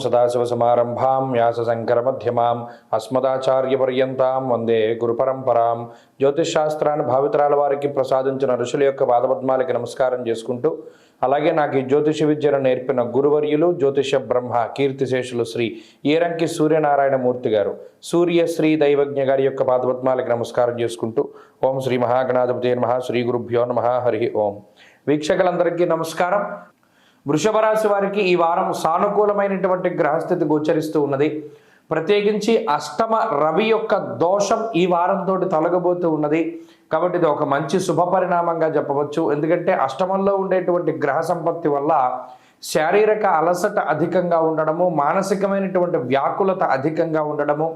సదాశివసమారంభాం వ్యాసశంకరమధ్యమాం అస్మదాచార్యపర్యంతాం వందే గురుపరంపరాం. జ్యోతిషశాస్త్రాన్ని భావితరాల వారికి ప్రసాదించిన ఋషుల యొక్క పాదపద్మాలకి నమస్కారం చేసుకుంటూ, అలాగే నాకు ఈ జ్యోతిష విద్యను నేర్పిన గురువర్యులు జ్యోతిష బ్రహ్మ కీర్తిశేషులు శ్రీ ఏరంకి సూర్యనారాయణమూర్తి గారు, సూర్యశ్రీ దైవజ్ఞ గారి యొక్క పాదపద్మాలకి నమస్కారం చేసుకుంటూ, ఓం శ్రీ మహాగణాధిపతి నమః, శ్రీ గురుభ్యో నమః, హరి ఓం. వీక్షకులందరికీ నమస్కారం. వృషభ రాశి వారికి ఈ వారం సానుకూలమైనటువంటి గ్రహస్థితి గోచరిస్తూ ఉన్నది. ప్రత్యేకించి అష్టమ రవి యొక్క దోషం ఈ వారంతో తొలగబోతూ ఉన్నది. కాబట్టి ఇది ఒక మంచి శుభ పరిణామంగా చెప్పవచ్చు. ఎందుకంటే అష్టమంలో ఉండేటువంటి గ్రహ సంపత్తి వల్ల శారీరక అలసట అధికంగా ఉండడము, మానసికమైనటువంటి వ్యాకులత అధికంగా ఉండడము,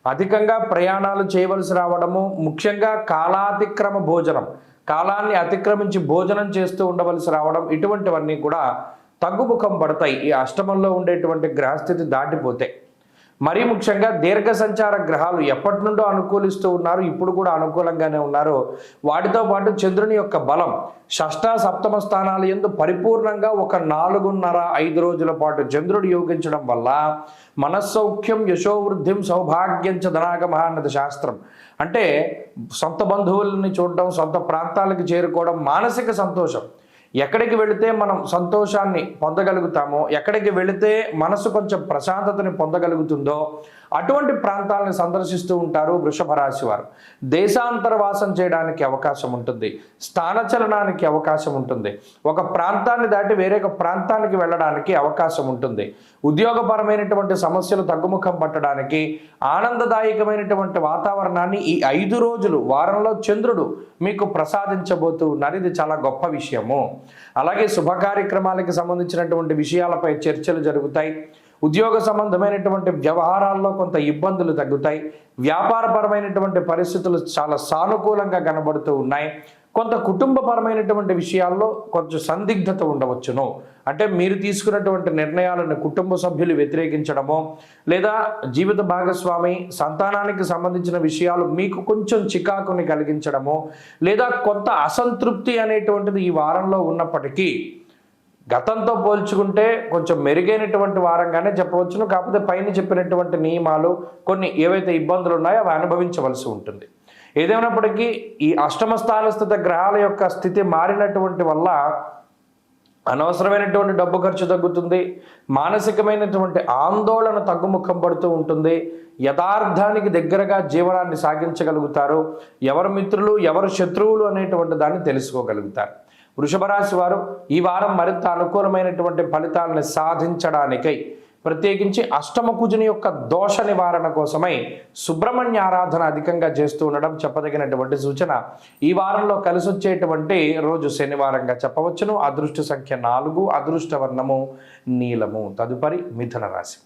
అధికంగా ప్రయాణాలు చేయవలసి రావడము, ముఖ్యంగా కాలాతిక్రమ భోజనం, కాలాన్ని అతిక్రమించి భోజనం చేస్తూ ఉండవలసి రావడం, ఇటువంటివన్నీ కూడా తగ్గుముఖం పడతాయి ఈ అష్టమంలో ఉండేటువంటి గ్రహస్థితి దాటిపోతే. మరీ ముఖ్యంగా దీర్ఘ సంచార గ్రహాలు ఎప్పటి నుండో అనుకూలిస్తూ ఉన్నారు, ఇప్పుడు కూడా అనుకూలంగానే ఉన్నారు. వాటితో పాటు చంద్రుని యొక్క బలం షష్ఠ సప్తమ స్థానాల యందు పరిపూర్ణంగా ఒక 4.5 రోజుల పాటు చంద్రుడు యోగించడం వల్ల మనస్సౌఖ్యం, యశోవృద్ధిం, సౌభాగ్యం చ ధనాగమ అన్నది శాస్త్రం. అంటే సొంత బంధువులని చూడడం, సొంత ప్రాంతాలకు చేరుకోవడం, మానసిక సంతోషం. ఎక్కడికి వెళితే మనం సంతోషాన్ని పొందగలుగుతామో, ఎక్కడికి వెళితే మనసు కొంచెం ప్రశాంతతని పొందగలుగుతుందో అటువంటి ప్రాంతాలను సందర్శిస్తూ ఉంటారు వృషభ రాశి వారు. దేశాంతరవాసం చేయడానికి అవకాశం ఉంటుంది, స్థానచలనానికి అవకాశం ఉంటుంది, ఒక ప్రాంతాన్ని దాటి వేరొక ప్రాంతానికి వెళ్ళడానికి అవకాశం ఉంటుంది. ఉద్యోగపరమైనటువంటి సమస్యలు తగ్గుముఖం పట్టడానికి ఆనందదాయకమైనటువంటి వాతావరణాన్ని ఈ 5 రోజులు వారంలో చంద్రుడు మీకు ప్రసాదించబోతూ ఉన్నారు. ఇది చాలా గొప్ప విషయము. అలాగే శుభ కార్యక్రమాలకు సంబంధించినటువంటి విషయాలపై చర్చలు జరుగుతాయి. ఉద్యోగ సంబంధమైనటువంటి వ్యవహారాల్లో కొంత ఇబ్బందులు తగ్గుతాయి. వ్యాపారపరమైనటువంటి పరిస్థితులు చాలా సానుకూలంగా కనబడుతూ ఉన్నాయి. కొంత కుటుంబపరమైనటువంటి విషయాల్లో కొంచెం సందిగ్ధత ఉండవచ్చును. అంటే మీరు తీసుకున్నటువంటి నిర్ణయాలను కుటుంబ సభ్యులు వ్యతిరేకించడమో, లేదా జీవిత భాగస్వామి సంతానానికి సంబంధించిన విషయాలు మీకు కొంచెం చికాకుని కలిగించడమో, లేదా కొంత అసంతృప్తి అనేటువంటిది ఈ వారంలో ఉన్నప్పటికీ గతంతో పోల్చుకుంటే కొంచెం మెరుగైనటువంటి వారంగానే చెప్పవచ్చును. కాకపోతే పైన చెప్పినటువంటి నియమాలు కొన్ని ఏవైతే ఇబ్బందులు ఉన్నాయో అవి అనుభవించవలసి ఉంటుంది. ఏదేమైనప్పటికీ ఈ అష్టమ స్థానస్థిత గ్రహాల యొక్క స్థితి మారినటువంటి వల్ల అనవసరమైనటువంటి డబ్బు ఖర్చు తగ్గుతుంది, మానసికమైనటువంటి ఆందోళన తగ్గుముఖం పడుతూ ఉంటుంది, యథార్థానికి దగ్గరగా జీవనాన్ని సాగించగలుగుతారు, ఎవరు మిత్రులు ఎవరు శత్రువులు అనేటువంటి దాన్ని తెలుసుకోగలుగుతారు. వృషభ రాశి వారు ఈ వారం మరింత అనుకూలమైనటువంటి ఫలితాలను సాధించడానికై ప్రత్యేకించి అష్టమ కుజుని యొక్క దోష నివారణ కోసమై సుబ్రహ్మణ్య ఆరాధన అధికంగా చేస్తూ ఉండడం చెప్పదగినటువంటి సూచన. ఈ వారంలో కలిసి వచ్చేటువంటి రోజు శనివారంగా చెప్పవచ్చును. అదృష్ట సంఖ్య 4, అదృష్ట వర్ణము నీలము. తదుపరి మిథున రాశి.